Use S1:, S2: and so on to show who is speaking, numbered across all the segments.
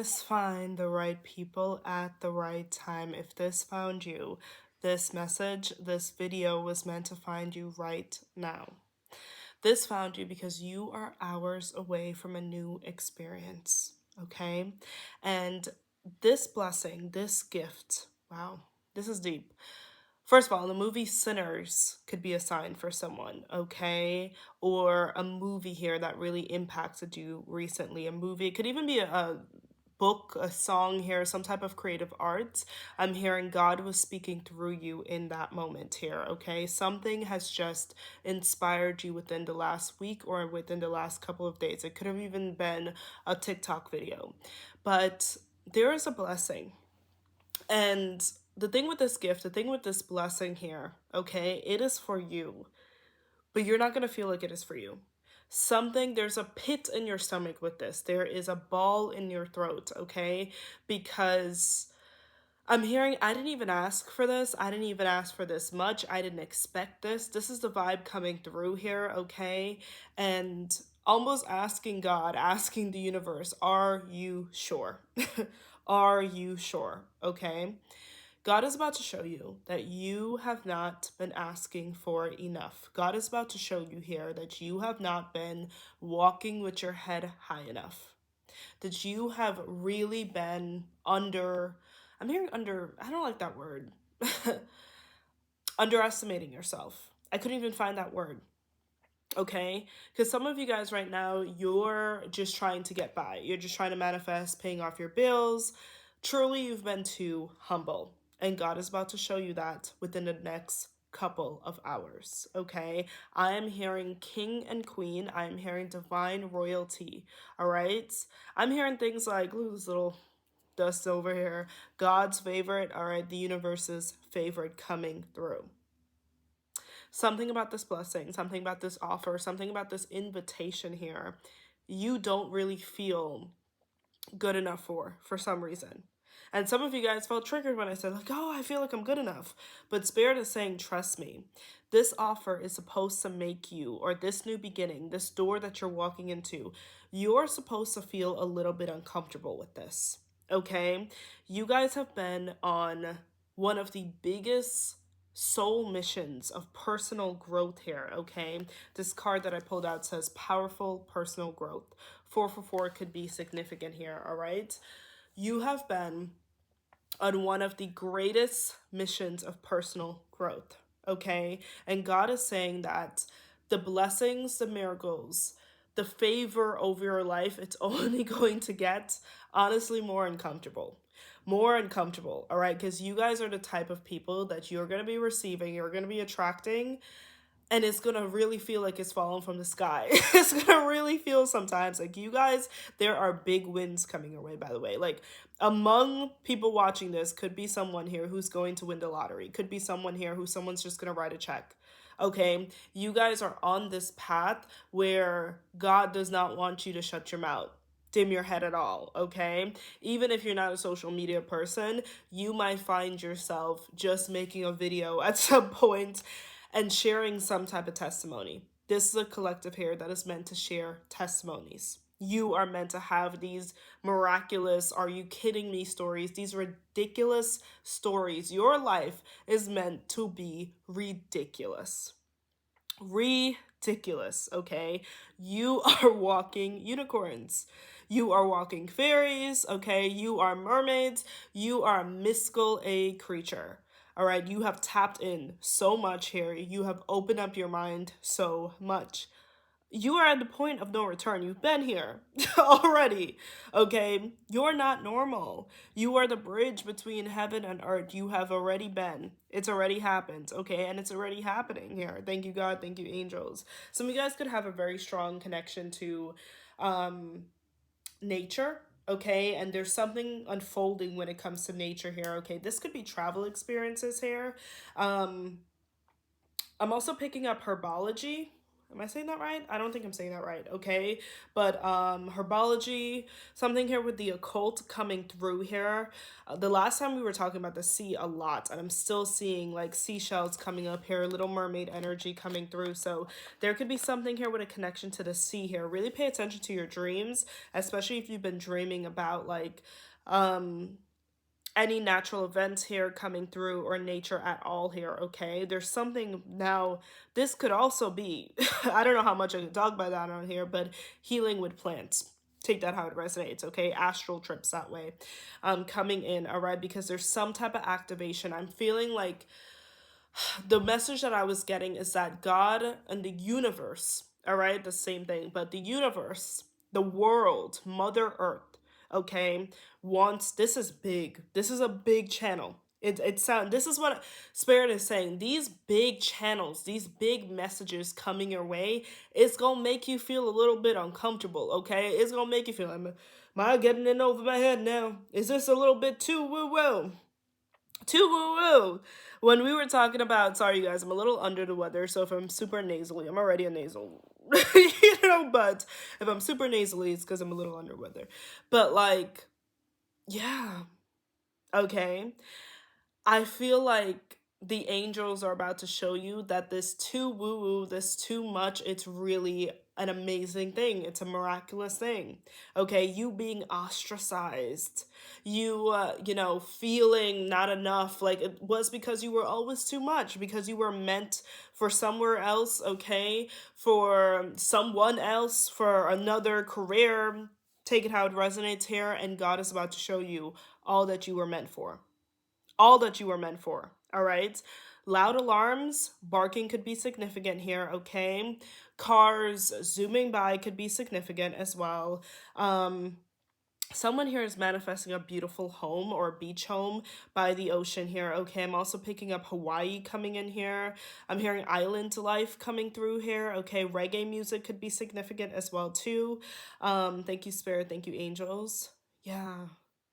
S1: Just find the right people at the right time. If this found you, this message, this video was meant to find you right now. This found you because you are hours away from a new experience, okay? And this blessing, this gift, wow, this is deep. First of all, the movie Sinners could be a sign for someone, okay? Or a movie here that really impacted you recently. A movie, it could even be a book, a song here, some type of creative art. I'm hearing God was speaking through you in that moment here, okay? Something has just inspired you within the last week or within the last couple of days. It could have even been a TikTok video. But there is a blessing. And the thing with this gift, the thing with this blessing here, okay, it is for you, but you're not going to feel like it is for you. There's a pit in your stomach with this. There is a ball in your throat, okay? Because I'm hearing, I didn't even ask for this. I didn't even ask for this much. I didn't expect this. This is the vibe coming through here, okay? And almost asking God, asking the universe, are you sure? Are you sure? Okay? God is about to show you that you have not been asking for enough. God is about to show you here that you have not been walking with your head high enough. That you have really been under, I'm hearing under, I don't like that word, underestimating yourself. I couldn't even find that word. Okay? Because some of you guys right now, you're just trying to get by. You're just trying to manifest paying off your bills. Truly, you've been too humble. And God is about to show you that within the next couple of hours. Okay? I am hearing king and queen. I am hearing divine royalty. All right? I'm hearing things like, look at this little dust over here. God's favorite. All right? The universe's favorite coming through. Something about this blessing, something about this offer, something about this invitation here, you don't really feel good enough for some reason. And some of you guys felt triggered when I said, like, oh, I feel like I'm good enough. But Spirit is saying, trust me, this offer is supposed to make you, or this new beginning, this door that you're walking into, you're supposed to feel a little bit uncomfortable with this. Okay? You guys have been on one of the biggest soul missions of personal growth here, okay? This card that I pulled out says powerful personal growth. 444 could be significant here, all right? You have been on one of the greatest missions of personal growth, okay? And God is saying that the blessings, the miracles, the favor over your life, it's only going to get honestly more uncomfortable. More uncomfortable, all right? Because you guys are the type of people that you're going to be receiving, you're going to be attracting, and it's gonna really feel like it's falling from the sky. It's gonna really feel sometimes like you guys, there are big wins coming your way, by the way. Like among people watching this could be someone here who's going to win the lottery, could be someone here who someone's just gonna write a check. Okay, you guys are on this path where God does not want you to shut your mouth, dim your head at all, okay? Even if you're not a social media person, you might find yourself just making a video at some point and sharing some type of testimony. This is a collective here that is meant to share testimonies. You are meant to have these miraculous, are you kidding me stories, these ridiculous stories. Your life is meant to be ridiculous. Ridiculous, okay? You are walking unicorns. You are walking fairies, okay? You are mermaids. You are a mystical a creature. All right, you have tapped in so much here. You have opened up your mind so much. You are at the point of no return. You've been here already. Okay, you're not normal. You are the bridge between heaven and earth. You have already been. It's already happened. Okay, and it's already happening here. Thank you, God. Thank you, angels. Some of you guys could have a very strong connection to nature. Okay, and there's something unfolding when it comes to nature here. Okay, this could be travel experiences here. I'm also picking up herbology. Am I saying that right? I don't think I'm saying that right, okay? But herbology, something here with the occult coming through here. The last time we were talking about the sea a lot, and I'm still seeing like seashells coming up here, Little Mermaid energy coming through. So there could be something here with a connection to the sea here. Really pay attention to your dreams, especially if you've been dreaming about like any natural events here coming through or nature at all here, okay? There's something now, this could also be, I don't know how much I can talk about that on here, but healing with plants. Take that how it resonates, okay? Astral trips that way coming in, all right? Because there's some type of activation. I'm feeling like the message that I was getting is that God and the universe, all right, the same thing, but the universe, the world, Mother Earth, okay, wants, this is big. This is a big channel. This is what Spirit is saying. These big channels, these big messages coming your way, it's gonna make you feel a little bit uncomfortable, okay? It's gonna make you feel, am I getting in over my head now? Is this a little bit too woo-woo? Too woo woo. When we were talking about, sorry you guys, I'm a little under the weather, so if I'm super nasally, I'm already a nasal, but if I'm super nasally, it's because I'm a little under weather. But like, yeah, okay. I feel like the angels are about to show you that this too woo woo, this too much, it's really an amazing thing. It's a miraculous thing. Okay, you being ostracized, feeling not enough, like it was because you were always too much, because you were meant for somewhere else, okay, for someone else, for another career. Take it how it resonates here, and God is about to show you all that you were meant for, all that you were meant for. All right. Loud alarms, barking could be significant here, okay? Cars zooming by could be significant as well. Someone here is manifesting a beautiful home or a beach home by the ocean here, okay? I'm also picking up Hawaii coming in here. I'm hearing island life coming through here, okay? Reggae music could be significant as well, too. Thank you, Spirit. Thank you, angels. Yeah.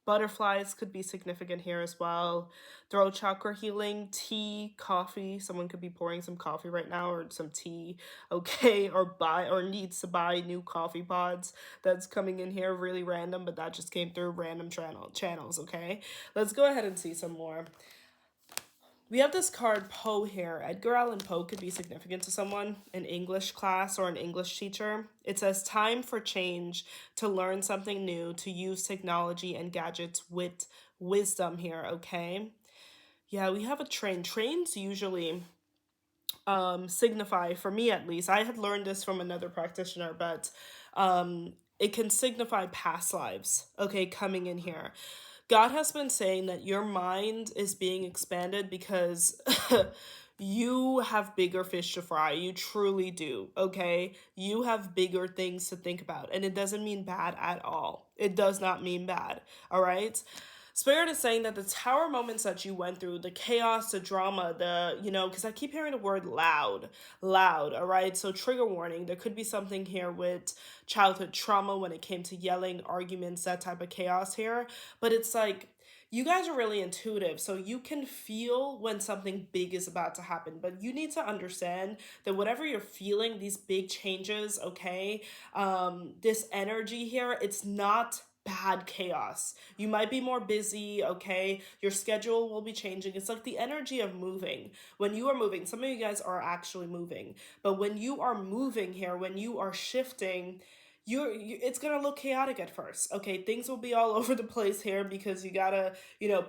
S1: Butterflies could be significant here as well. Throat chakra healing, tea, coffee. Someone could be pouring some coffee right now or some tea, okay? Or needs to buy new coffee pods. That's coming in here really random, but that just came through random channels, okay? Let's go ahead and see some more. We have this card Poe here. Edgar Allan Poe could be significant to someone, an English class or an English teacher. It says time for change, to learn something new, to use technology and gadgets with wisdom here, okay? Yeah, we have a train. Trains usually signify, for me at least, I had learned this from another practitioner, but it can signify past lives, okay, coming in here. God has been saying that your mind is being expanded because you have bigger fish to fry. You truly do, okay? You have bigger things to think about. And it doesn't mean bad at all. It does not mean bad, all right? Spirit is saying that the tower moments that you went through, the chaos, the drama, because I keep hearing the word loud, all right? So, trigger warning, there could be something here with childhood trauma when it came to yelling, arguments, that type of chaos here. But it's like, you guys are really intuitive, so you can feel when something big is about to happen. But you need to understand that whatever you're feeling, these big changes, okay, this energy here, it's not bad chaos. You might be more busy, okay? Your schedule will be changing. It's like the energy of moving. When you are moving, some of you guys are actually moving, but when you are moving here, when you are shifting, it's gonna look chaotic at first, okay? Things will be all over the place here because you gotta,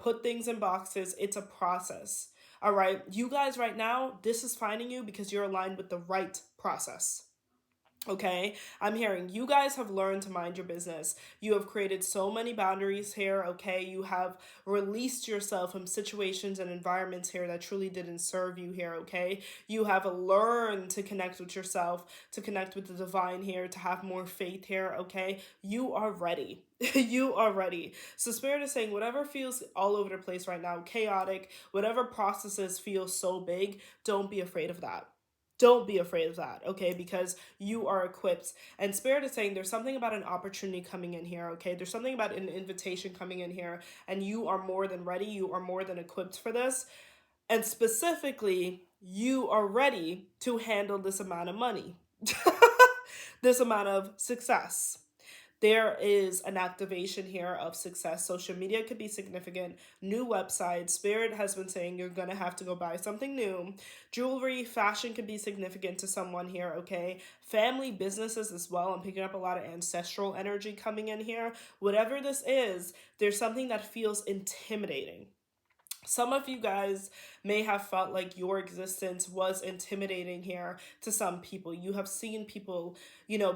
S1: put things in boxes. It's a process, all right? You guys right now, this is finding you because you're aligned with the right process. Okay, I'm hearing you guys have learned to mind your business. You have created so many boundaries here. Okay, you have released yourself from situations and environments here that truly didn't serve you here. Okay, you have learned to connect with yourself, to connect with the divine here, to have more faith here. Okay, you are ready. You are ready. So, Spirit is saying whatever feels all over the place right now, chaotic, whatever processes feel so big, don't be afraid of that. Don't be afraid of that, okay? Because you are equipped. And Spirit is saying there's something about an opportunity coming in here, okay? There's something about an invitation coming in here, and you are more than ready. You are more than equipped for this. And specifically, you are ready to handle this amount of money. this amount of success. There is an activation here of success. Social media could be significant. New websites. Spirit has been saying you're going to have to go buy something new. Jewelry, fashion could be significant to someone here, okay? Family, businesses as well. I'm picking up a lot of ancestral energy coming in here. Whatever this is, there's something that feels intimidating. Some of you guys may have felt like your existence was intimidating here to some people. You have seen people,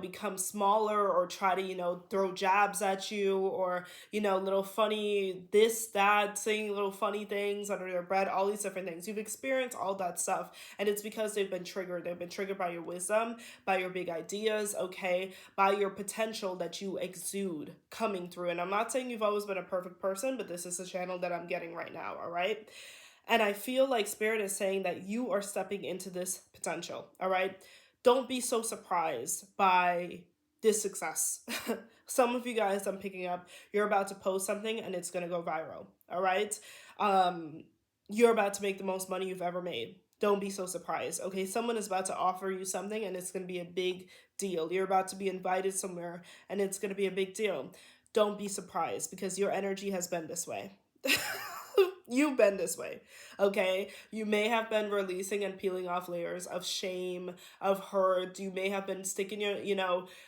S1: become smaller or try to, throw jabs at you or, little funny this, that, saying little funny things under their breath, all these different things. You've experienced all that stuff. And it's because they've been triggered. They've been triggered by your wisdom, by your big ideas, okay, by your potential that you exude coming through. And I'm not saying you've always been a perfect person, but this is the channel that I'm getting right now, all right? And I feel like Spirit is saying that you are stepping into this potential, all right? Don't be so surprised by this success. Some of you guys I'm picking up, you're about to post something and it's going to go viral, all right? You're about to make the most money you've ever made. Don't be so surprised, okay? Someone is about to offer you something and it's going to be a big deal. You're about to be invited somewhere and it's going to be a big deal. Don't be surprised because your energy has been this way. You've been this way, okay? You may have been releasing and peeling off layers of shame, of hurt. You may have been sticking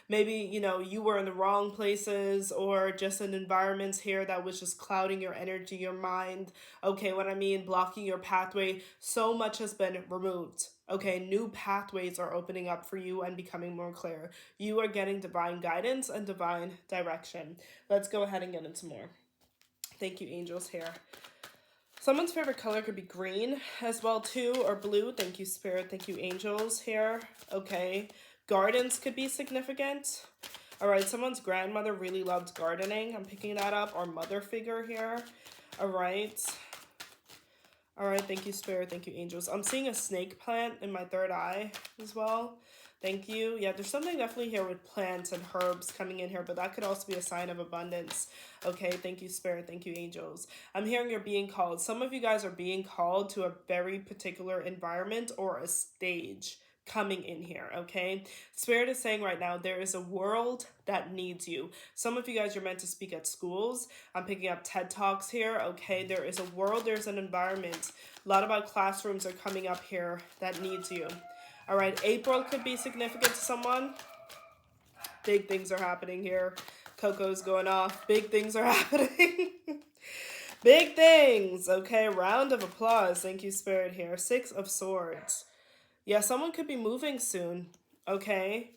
S1: maybe, you were in the wrong places or just in environments here that was just clouding your energy, your mind, okay? What I mean, blocking your pathway. So much has been removed, okay? New pathways are opening up for you and becoming more clear. You are getting divine guidance and divine direction. Let's go ahead and get into more. Thank you, angels, here. Someone's favorite color could be green as well, too, or blue. Thank you, Spirit. Thank you, angels, here. Okay. Gardens could be significant. All right, someone's grandmother really loved gardening. I'm picking that up. Or mother figure here. All right. All right, thank you, Spirit. Thank you, angels. I'm seeing a snake plant in my third eye as well. Thank you. Yeah, there's something definitely here with plants and herbs coming in here, but that could also be a sign of abundance. Okay, thank you, Spirit. Thank you, angels. I'm hearing you're being called. Some of you guys are being called to a very particular environment or a stage coming in here, okay? Spirit is saying right now, there is a world that needs you. Some of you guys are meant to speak at schools. I'm picking up TED Talks here, okay? There is a world, there's an environment. A lot about classrooms are coming up here that needs you. All right, April could be significant to someone. Big things are happening here. Coco's going off. Big things are happening. Big things. Okay, round of applause. Thank you, Spirit, here. 6 of Swords. Yeah, someone could be moving soon. Okay.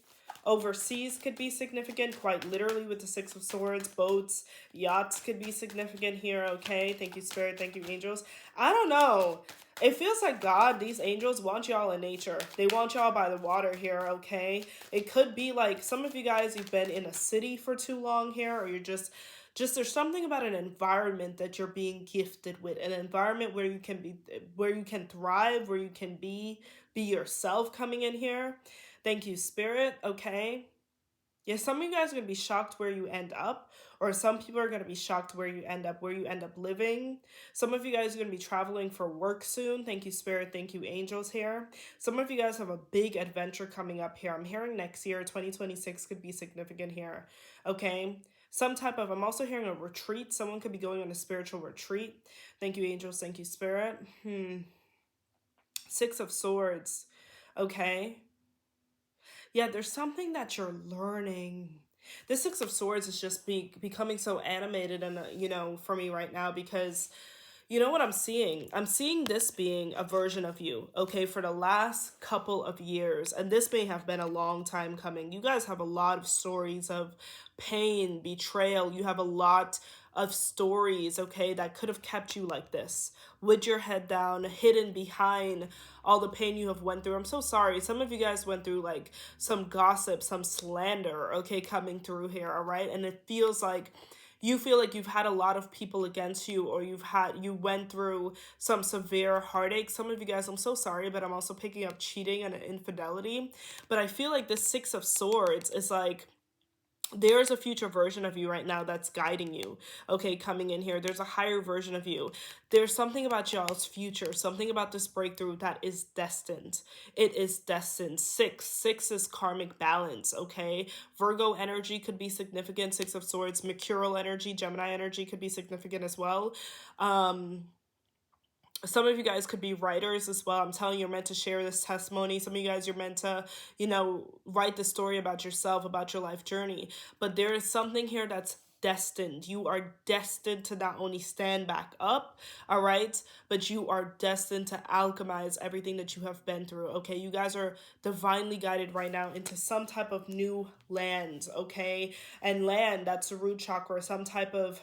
S1: Overseas could be significant, quite literally with the 6 of Swords. Boats, yachts could be significant here, okay? Thank you, Spirit. Thank you, angels. I don't know. It feels like God, these angels want y'all in nature. They want y'all by the water here, okay? It could be like some of you guys, you've been in a city for too long here, or you're just there's something about an environment that you're being gifted with, an environment where you can thrive, where you can be yourself coming in here. Thank you, Spirit. Okay. Yeah, some of you guys are going to be shocked where you end up, or some people are going to be shocked where you end up living. Some of you guys are going to be traveling for work soon. Thank you, Spirit. Thank you, angels, here. Some of you guys have a big adventure coming up here. I'm hearing next year, 2026 could be significant here. Okay. I'm also hearing a retreat. Someone could be going on a spiritual retreat. Thank you, angels. Thank you, Spirit. 6 of Swords. Okay. Yeah, there's something that you're learning. The 6 of Swords is just becoming so animated and, for me right now because you know what I'm seeing? I'm seeing this being a version of you, okay, for the last couple of years. And this may have been a long time coming. You guys have a lot of stories of pain, betrayal. You have a lot of stories, okay, that could have kept you like this, with your head down, hidden behind all the pain you have went through. I'm so sorry. Some of you guys went through like some gossip, some slander, okay, coming through here, all right? And it feels like you feel like you've had a lot of people against you, or you went through some severe heartache. Some of you guys, I'm so sorry, but I'm also picking up cheating and infidelity. But I feel like this 6 of Swords is like, There's a future version of you right now that's guiding you, okay, coming in here. There's a higher version of you. There's something about y'all's future, something about this breakthrough that is destined. It is destined. Six is karmic balance, okay? Virgo energy could be significant. Six of Swords. Mercurial energy, Gemini energy could be significant as well. Some of you guys could be writers as well. I'm telling you, you're meant to share this testimony. Some of you guys, you're meant to, write the story about yourself, about your life journey. But there is something here that's destined. You are destined to not only stand back up, all right, but you are destined to alchemize everything that you have been through, okay? You guys are divinely guided right now into some type of new land, okay? And land, that's the root chakra, some type of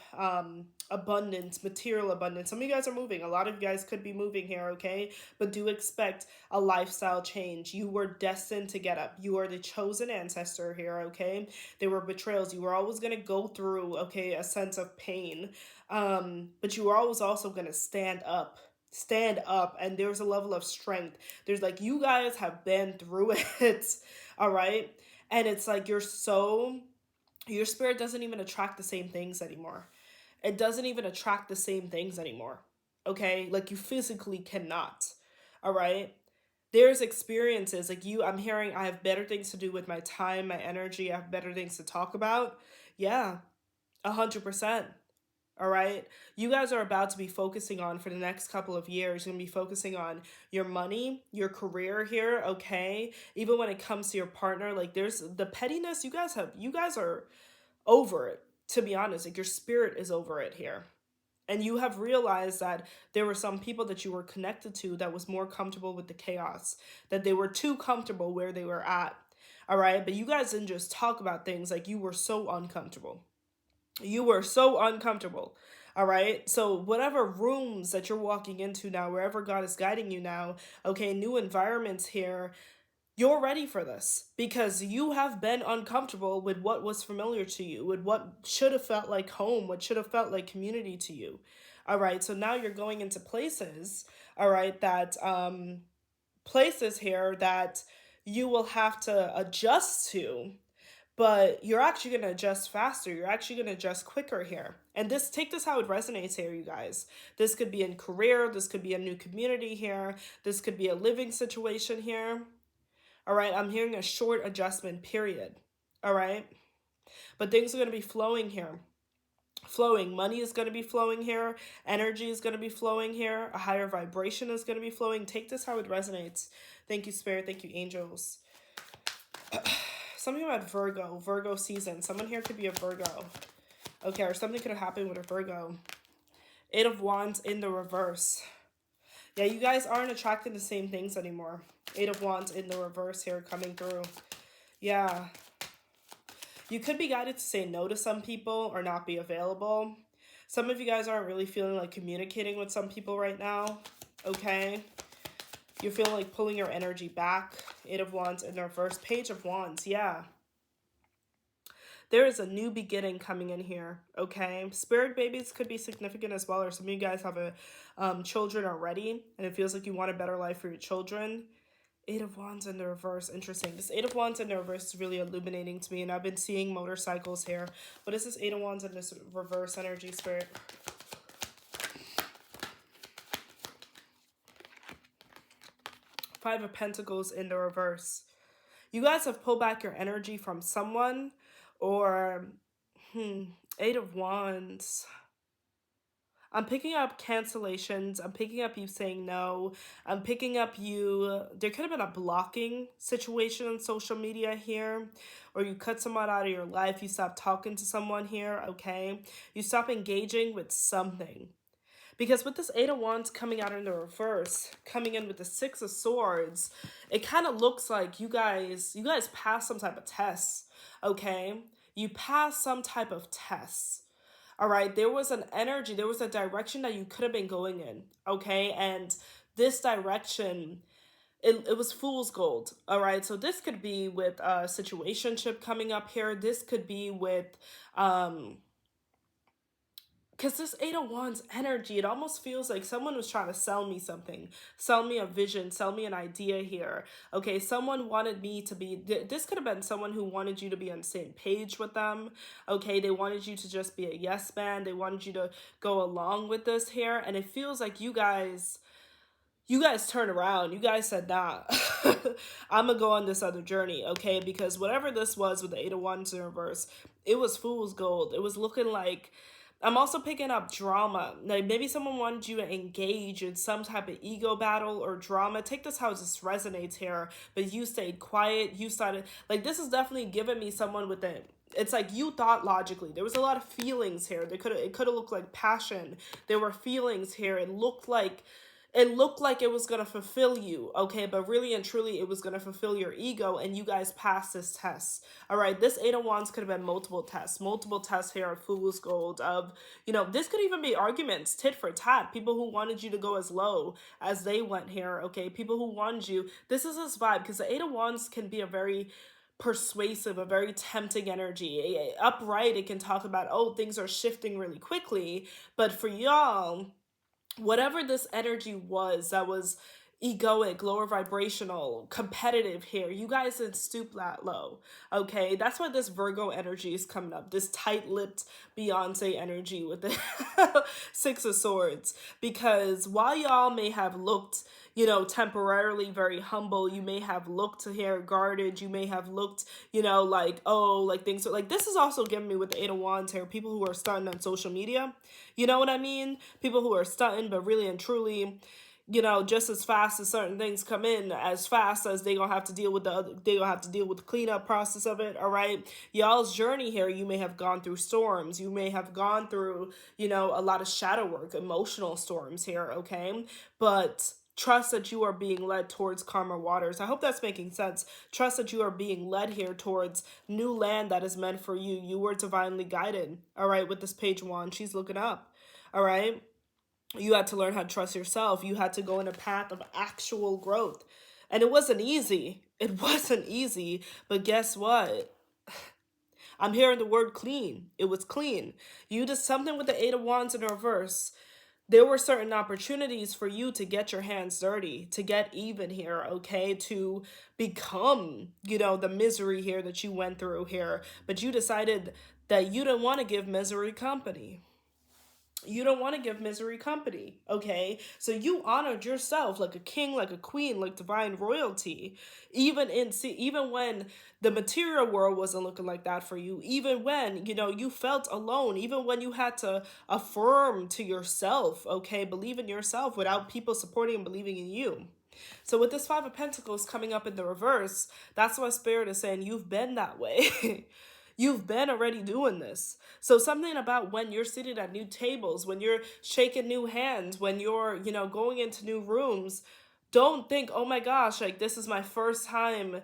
S1: abundance, material abundance. Some of you guys are moving. A lot of you guys could be moving here, okay? But do expect a lifestyle change. You were destined to get up. You are the chosen ancestor here, okay? There were betrayals. You were always going to go through, okay, a sense of pain. But you were always also going to stand up. Stand up, and there's a level of strength. There's like, you guys have been through it, all right? And it's like your spirit doesn't even attract the same things anymore. It doesn't even attract the same things anymore. Okay? Like you physically cannot. All right? There's experiences like I'm hearing I have better things to do with my time, my energy, I have better things to talk about. Yeah, 100%. All right. You guys are about to be focusing on for the next couple of years. You're going to be focusing on your money, your career here. Okay. Even when it comes to your partner, like there's the pettiness. You guys are over it, to be honest. Like your spirit is over it here. And you have realized that there were some people that you were connected to that was more comfortable with the chaos, that they were too comfortable where they were at. All right. But you guys didn't just talk about things, like you were so uncomfortable. You were so uncomfortable. All right. So, whatever rooms that you're walking into now, wherever God is guiding you now, okay, new environments here, you're ready for this because you have been uncomfortable with what was familiar to you, with what should have felt like home, what should have felt like community to you. All right. So now you're going into places, all right, that places here that you will have to adjust to, but you're actually going to adjust faster. You're actually going to adjust quicker here. And take this how it resonates here, you guys. This could be in career. This could be a new community here. This could be a living situation here. All right, I'm hearing a short adjustment period. All right, but things are going to be flowing here. Flowing. Money is going to be flowing here. Energy is going to be flowing here. A higher vibration is going to be flowing. Take this how it resonates. Thank you, Spirit. Thank you, angels. Something about Virgo season. Someone here could be a Virgo. Okay, or something could have happened with a Virgo. Eight of Wands in the reverse. Yeah, you guys aren't attracting the same things anymore. Eight of Wands in the reverse here coming through. Yeah. You could be guided to say no to some people or not be available. Some of you guys aren't really feeling like communicating with some people right now. Okay. You're feeling like pulling your energy back. Eight of Wands in the reverse. Page of Wands. Yeah. There is a new beginning coming in here, okay? Spirit babies could be significant as well, or some of you guys have children already, and it feels like you want a better life for your children. Eight of Wands in the reverse. Interesting. This Eight of Wands in the reverse is really illuminating to me, and I've been seeing motorcycles here. What is this Eight of Wands in this reverse energy, Spirit? Five of Pentacles in the reverse. You guys have pulled back your energy from someone, or Eight of Wands. I'm picking up cancellations. I'm picking up you saying no. I'm picking up there could have been a blocking situation on social media here, or you cut someone out of your life. You stop talking to someone here, okay? You stop engaging with something. Because with this Eight of Wands coming out in the reverse, coming in with the Six of Swords, it kind of looks like you guys passed some type of test, okay? You passed some type of test. All right, there was an energy, there was a direction that you could have been going in, okay? And this direction, it was fool's gold, all right? So this could be with a situationship coming up here. This could be with, because this Eight of Wands energy, it almost feels like someone was trying to sell me something, sell me a vision, sell me an idea here. Okay, someone wanted me to be, this could have been someone who wanted you to be on the same page with them. Okay, they wanted you to just be a yes man. They wanted you to go along with this here. And it feels like you guys turned around. You guys said, nah, I'm gonna go on this other journey, okay? Because whatever this was with the Eight of Wands in reverse, it was fool's gold. It was looking like, I'm also picking up drama. Like maybe someone wanted you to engage in some type of ego battle or drama. Take this how this resonates here, but you stayed quiet. You started, like, this is definitely giving me someone with it. It's like you thought logically. There was a lot of feelings here. It could have looked like passion. There were feelings here. It looked like it was going to fulfill you, okay? But really and truly, it was going to fulfill your ego, and you guys passed this test, all right? This Eight of Wands could have been multiple tests here of fool's gold, of, this could even be arguments, tit for tat, people who wanted you to go as low as they went here, okay? People who wanted you, this is this vibe, because the Eight of Wands can be a very persuasive, a very tempting energy. Upright, it can talk about, oh, things are shifting really quickly, but for y'all, whatever this energy was that was egoic, lower vibrational, competitive here, you guys didn't stoop that low, okay? That's why this Virgo energy is coming up, this tight-lipped Beyonce energy with the Six of Swords, because while y'all may have looked, temporarily very humble, you may have looked here guarded, you may have looked, like, oh, like things, like this is also giving me with the Eight of Wands here, people who are stunting on social media, you know what I mean? People who are stunting, but really and truly, just as fast as certain things come in, as fast as they gonna have to deal with the cleanup process of it, all right? Y'all's journey here, you may have gone through storms, you may have gone through, a lot of shadow work, emotional storms here, okay? But trust that you are being led towards calmer waters. I hope that's making sense. Trust that you are being led here towards new land that is meant for you. You were divinely guided, all right, with this Page Wand. She's looking up, all right? You had to learn how to trust yourself. You had to go in a path of actual growth. And it wasn't easy. It wasn't easy. But guess what? I'm hearing the word clean. It was clean. You did something with the Eight of Wands in reverse. There were certain opportunities for you to get your hands dirty, to get even here, okay? To become, the misery here that you went through here. But you decided that you didn't want to give misery company. You don't want to give misery company, okay? So you honored yourself like a king, like a queen, like divine royalty, even when the material world wasn't looking like that for you, even when, you felt alone, even when you had to affirm to yourself, okay, believe in yourself without people supporting and believing in you. So with this Five of Pentacles coming up in the reverse, that's why Spirit is saying you've been that way. You've been already doing this. So something about when you're sitting at new tables, when you're shaking new hands, when you're, going into new rooms, don't think, oh my gosh, like this is my first time,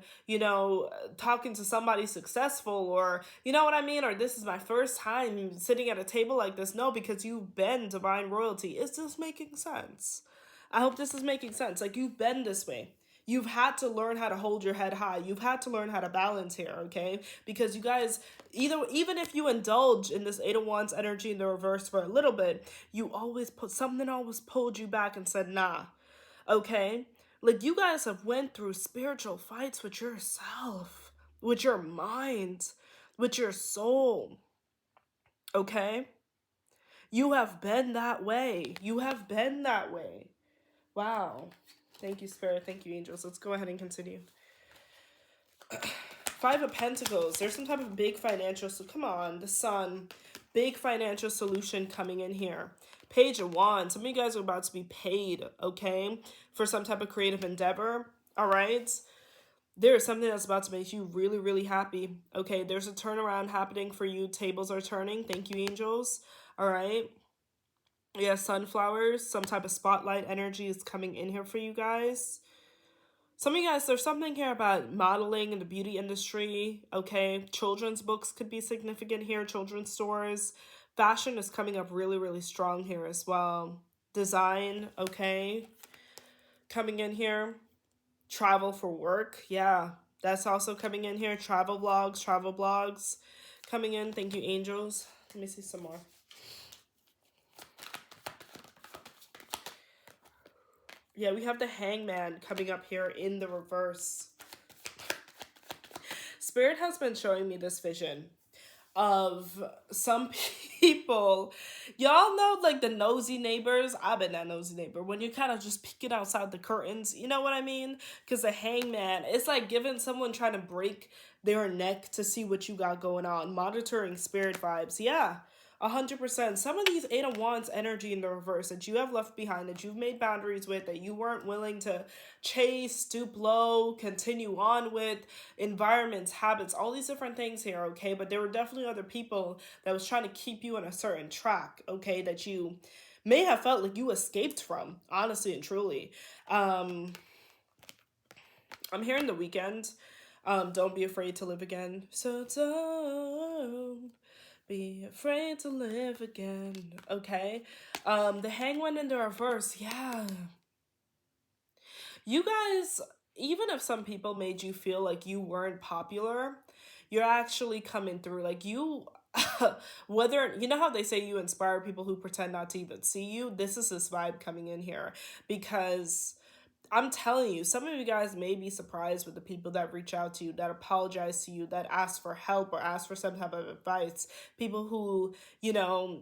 S1: talking to somebody successful, or you know what I mean? Or this is my first time sitting at a table like this. No, because you've been divine royalty. Is this making sense? I hope this is making sense. Like you've been this way. You've had to learn how to hold your head high. You've had to learn how to balance here, okay? Because you guys, even if you indulge in this Eight of Wands energy in the reverse for a little bit, something always pulled you back and said, nah, okay? Like you guys have went through spiritual fights with yourself, with your mind, with your soul, okay? You have been that way. You have been that way. Wow. Thank you, Spirit. Thank you, angels. Let's go ahead and continue. Five of Pentacles. There's some type of big financial... So come on, the Sun. Big financial solution coming in here. Page of Wands. Some of you guys are about to be paid, okay? For some type of creative endeavor, all right? There is something that's about to make you really, really happy, okay? There's a turnaround happening for you. Tables are turning. Thank you, angels. All right? Yeah, sunflowers, some type of spotlight energy is coming in here for you guys. Some of you guys, there's something here about modeling in the beauty industry, okay? Children's books could be significant here, children's stores. Fashion is coming up really, really strong here as well. Design, okay? Coming in here. Travel for work, yeah. That's also coming in here. Travel blogs coming in. Thank you, angels. Let me see some more. Yeah, we have the Hangman coming up here in the reverse. Spirit has been showing me this vision of some people. Y'all know, like, the nosy neighbors. I've been that nosy neighbor when you're kind of just peeking outside the curtains, you know what I mean? Because the Hangman, it's like giving someone trying to break their neck to see what you got going on, monitoring spirit vibes. Yeah, 100%. Some of these Eight of Wands energy in the reverse that you have left behind, that you've made boundaries with, that you weren't willing to chase, stoop low, continue on with, environments, habits, all these different things here, okay? But there were definitely other people that was trying to keep you on a certain track, okay, that you may have felt like you escaped from, honestly and truly. I'm hearing The Weekend. Don't be afraid to live again. So don't be afraid to live again. Okay. The Hangman in the reverse, yeah. You guys, even if some people made you feel like you weren't popular, you're actually coming through. Like, you, whether, you know how they say you inspire people who pretend not to even see you? This is this vibe coming in here, because I'm telling you, some of you guys may be surprised with the people that reach out to you, that apologize to you, that ask for help or ask for some type of advice. People who,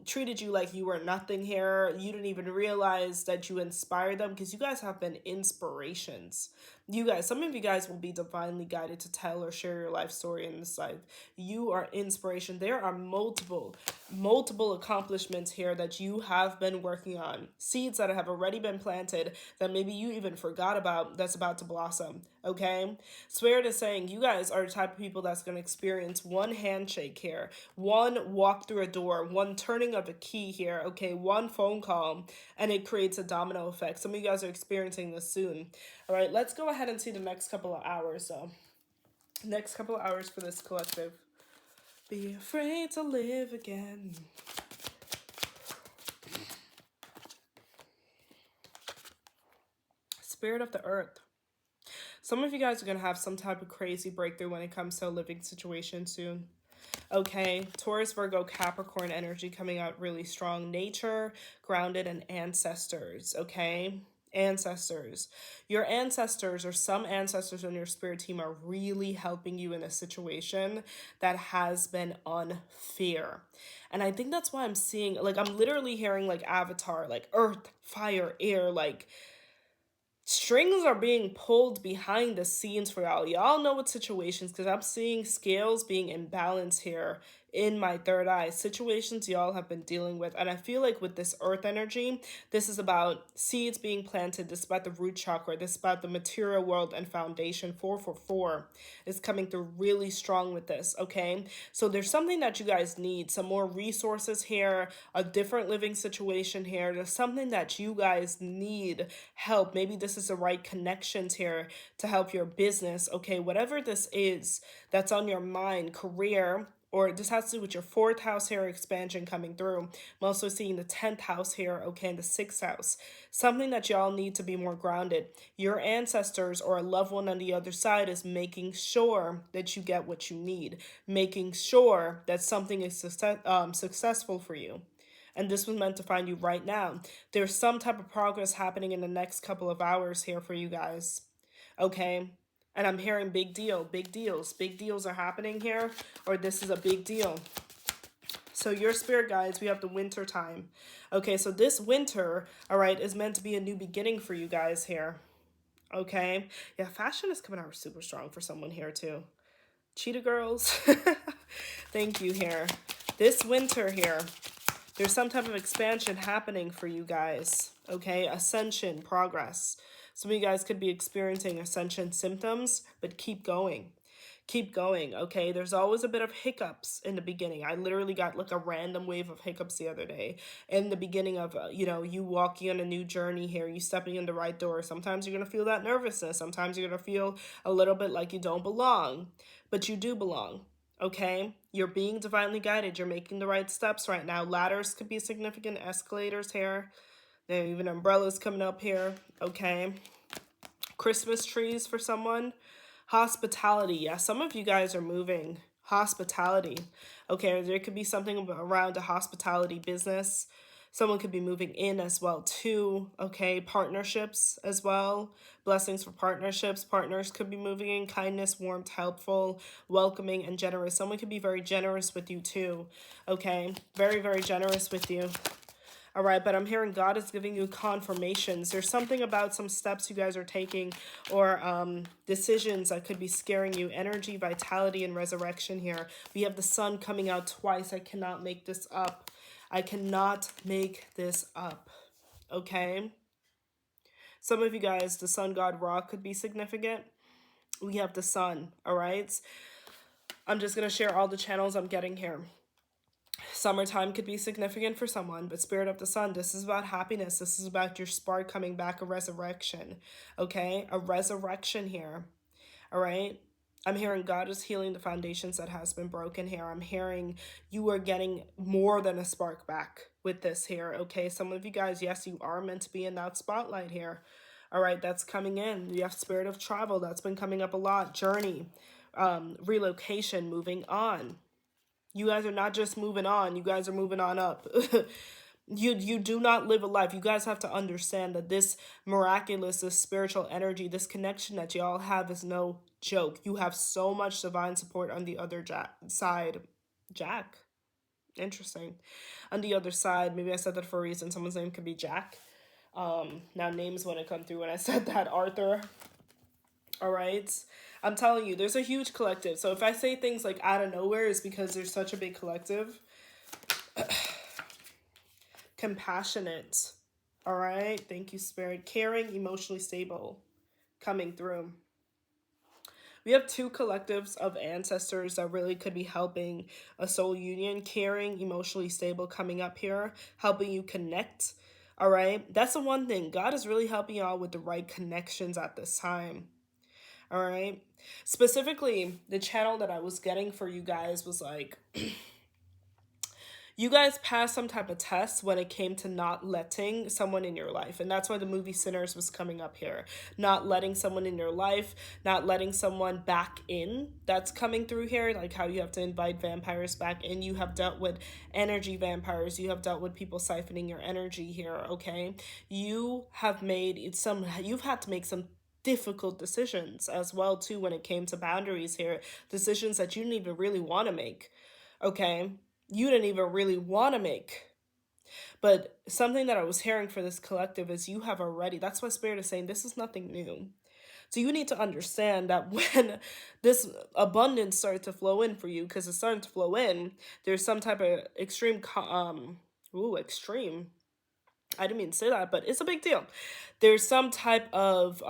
S1: treated you like you were nothing here. You didn't even realize that you inspired them, because you guys have been inspirations. You guys, some of you guys will be divinely guided to tell or share your life story in this life. You are inspiration. There are multiple accomplishments here that you have been working on. Seeds that have already been planted that maybe you even forgot about, that's about to blossom. Okay? Spirit is saying you guys are the type of people that's going to experience one handshake here, one walk through a door, one turning of a key here, okay? One phone call, and it creates a domino effect. Some of you guys are experiencing this soon. All right, let's go ahead and see the next couple of hours, though. Next couple of hours for this collective. Be afraid to live again. Spirit of the earth. Some of you guys are going to have some type of crazy breakthrough when it comes to a living situation soon. Okay, Taurus, Virgo, Capricorn energy coming out really strong. Nature, grounded, and ancestors, okay? Ancestors. Your ancestors, or some ancestors on your spirit team, are really helping you in a situation that has been unfair. And I think that's why I'm seeing, like, I'm literally hearing, like, Avatar, like, earth, fire, air, like, strings are being pulled behind the scenes for y'all. Y'all know what situations, because I'm seeing scales being imbalanced here in my third eye. Situations y'all have been dealing with. And I feel like with this earth energy, this is about seeds being planted. This is about the root chakra. This is about the material world and foundation. 444 is coming through really strong with this, okay? So there's something that you guys need. Some more resources here, a different living situation here. There's something that you guys need help. Maybe this is the right connections here to help your business, okay? Whatever this is that's on your mind, career, or this has to do with your 4th house here, expansion coming through. I'm also seeing the 10th house here, okay, and the 6th house. Something that y'all need to be more grounded. Your ancestors or a loved one on the other side is making sure that you get what you need, making sure that something is successful for you. And this was meant to find you right now. There's some type of progress happening in the next couple of hours here for you guys, okay? And I'm hearing big deal, big deals. Big deals are happening here, or this is a big deal. So your spirit guides, we have the winter time. Okay, so this winter, all right, is meant to be a new beginning for you guys here. Okay? Yeah, fashion is coming out super strong for someone here too. Cheetah girls. Thank you here. This winter here, there's some type of expansion happening for you guys. Okay? Ascension, progress. Some of you guys could be experiencing ascension symptoms, but keep going. Keep going, okay? There's always a bit of hiccups in the beginning. I literally got like a random wave of hiccups the other day. In the beginning of, you walking on a new journey here, you stepping in the right door. Sometimes you're going to feel that nervousness. Sometimes you're going to feel a little bit like you don't belong, but you do belong. Okay, you're being divinely guided. You're making the right steps right now. Ladders could be significant, escalators here. There are even umbrellas coming up here, okay? Christmas trees for someone. Hospitality. Yeah, some of you guys are moving. Hospitality. Okay, there could be something around a hospitality business. Someone could be moving in as well too, okay? Partnerships as well. Blessings for partnerships. Partners could be moving in. Kindness, warmth, helpful, welcoming, and generous. Someone could be very generous with you too, okay? Very, very generous with you. All right, but I'm hearing God is giving you confirmations. There's something about some steps you guys are taking, or decisions that could be scaring you. Energy, vitality, and resurrection here. We have the sun coming out twice. I cannot make this up. I cannot make this up. Okay? Some of you guys, the sun god Ra could be significant. We have the sun, all right? I'm just going to share all the channels I'm getting here. Summertime could be significant for someone, but Spirit of the Sun, this is about happiness. This is about your spark coming back, a resurrection, okay? A resurrection here, all right? I'm hearing God is healing the foundations that has been broken here. I'm hearing you are getting more than a spark back with this here, okay? Some of you guys, yes, you are meant to be in that spotlight here, all right? That's coming in. You have Spirit of Travel. That's been coming up a lot. Journey, relocation, moving on. You guys are not just moving on. You guys are moving on up. You do not live a life. You guys have to understand that this miraculous, this spiritual energy, this connection that y'all have is no joke. You have so much divine support on the other side. Jack. Interesting. On the other side, maybe I said that for a reason. Someone's name could be Jack. Now names want to come through when I said that. Arthur. All right. I'm telling you, there's a huge collective. So if I say things like out of nowhere, it's because there's such a big collective. Compassionate. All right. Thank you, Spirit. Caring, emotionally stable. Coming through. We have two collectives of ancestors that really could be helping a soul union. Caring, emotionally stable coming up here. Helping you connect. All right. That's the one thing. God is really helping y'all with the right connections at this time. All right. Specifically, the channel that I was getting for you guys was like, you guys passed some type of test when it came to not letting someone in your life. And that's why the movie Sinners was coming up here. Not letting someone in your life, not letting someone back in. That's coming through here. Like how you have to invite vampires back in. You have dealt with energy vampires. You have dealt with people siphoning your energy here, okay? You have made you've had to make some difficult decisions as well too when it came to boundaries here, decisions that you didn't even really want to make, okay? You didn't even really want to make. But something that I was hearing for this collective is you have already, that's why Spirit is saying this is nothing new. So you need to understand that when this abundance started to flow in for you, because it's starting to flow in, there's some type of extreme I didn't mean to say that, but it's a big deal. There's some type of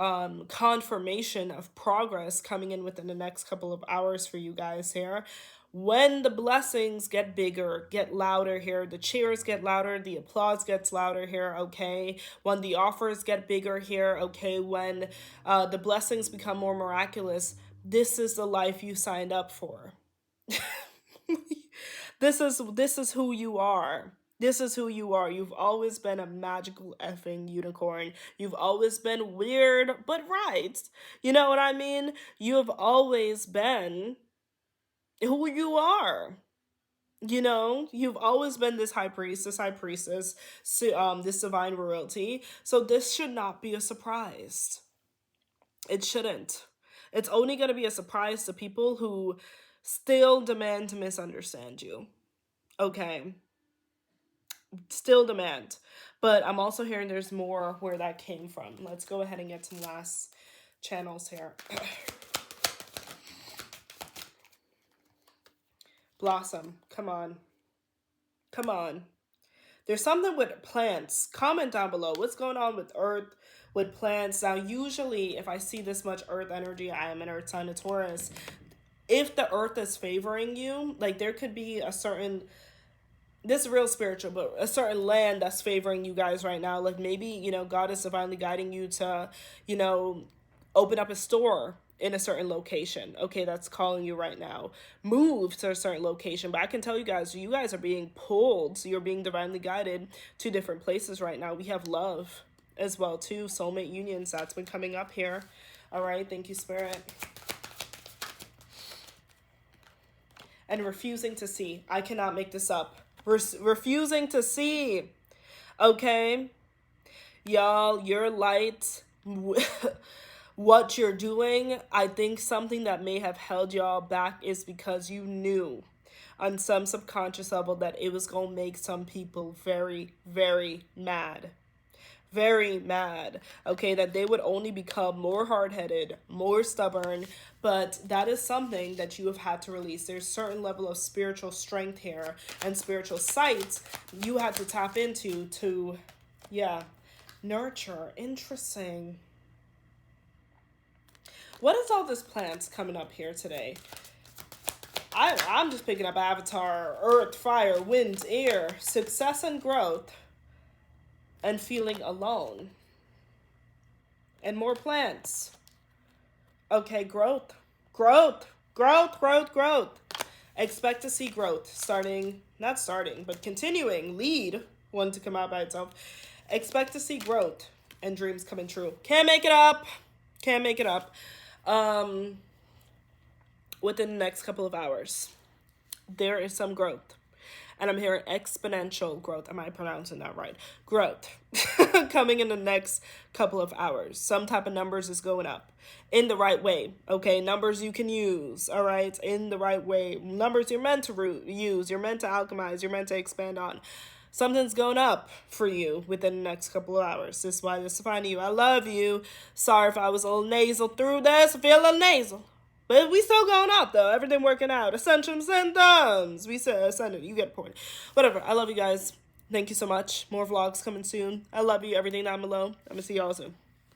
S1: confirmation of progress coming in within the next couple of hours for you guys here. When the blessings get bigger, get louder here, the cheers get louder, the applause gets louder here, okay? When the offers get bigger here, okay? When the blessings become more miraculous, this is the life you signed up for. This is who you are. This is who you are. You've always been a magical effing unicorn. You've always been weird, but right. You know what I mean? You have always been who you are. You know, you've always been this high priest, this high priestess, this divine royalty. So this should not be a surprise. It shouldn't. It's only going to be a surprise to people who still demand to misunderstand you. Okay? Still demand. But I'm also hearing there's more where that came from. Let's go ahead and get some last channels here. Blossom, come on. Come on. There's something with plants. Comment down below. What's going on with Earth, with plants? Now, usually, if I see this much Earth energy, I am an Earth sign of Taurus. If the Earth is favoring you, like there could be a certain... This is real spiritual, but a certain land that's favoring you guys right now. Like maybe, you know, God is divinely guiding you to, you know, open up a store in a certain location. Okay, that's calling you right now. Move to a certain location. But I can tell you guys are being pulled. So you're being divinely guided to different places right now. We have love as well too. Soulmate unions, that's been coming up here. All right, thank you, Spirit. And refusing to see. I cannot make this up. Refusing to see. Okay? Y'all, your light, what you're doing, I think something that may have held y'all back is because you knew on some subconscious level that it was going to make some people very, very mad. Very mad, okay, that they would only become more hard-headed, more stubborn, but that is something that you have had to release. There's a certain level of spiritual strength here and spiritual sight you had to tap into to, yeah, nurture. Interesting. What is all this plants coming up here today? I'm just picking up Avatar, Earth, Fire, Wind, Air, Success and Growth, and feeling alone. And more plants. Okay, growth. Growth. Growth, growth, growth. Expect to see growth not starting, but continuing. Lead, one to come out by itself. Expect to see growth and dreams coming true. Can't make it up. Can't make it up. Within the next couple of hours, there is some growth. And I'm hearing exponential growth. Am I pronouncing that right? Growth coming in the next couple of hours. Some type of numbers is going up in the right way. Okay, numbers you can use. All right, in the right way. Numbers you're meant to use. You're meant to alchemize. You're meant to expand on. Something's going up for you within the next couple of hours. This is why this is finding you. I love you. Sorry if I was a little nasal through this. I feel a little nasal. But we still going out, though. Everything working out. Ascension symptoms. We said ascended. You get a point. Whatever. I love you guys. Thank you so much. More vlogs coming soon. I love you. Everything down below. I'm going to see y'all soon.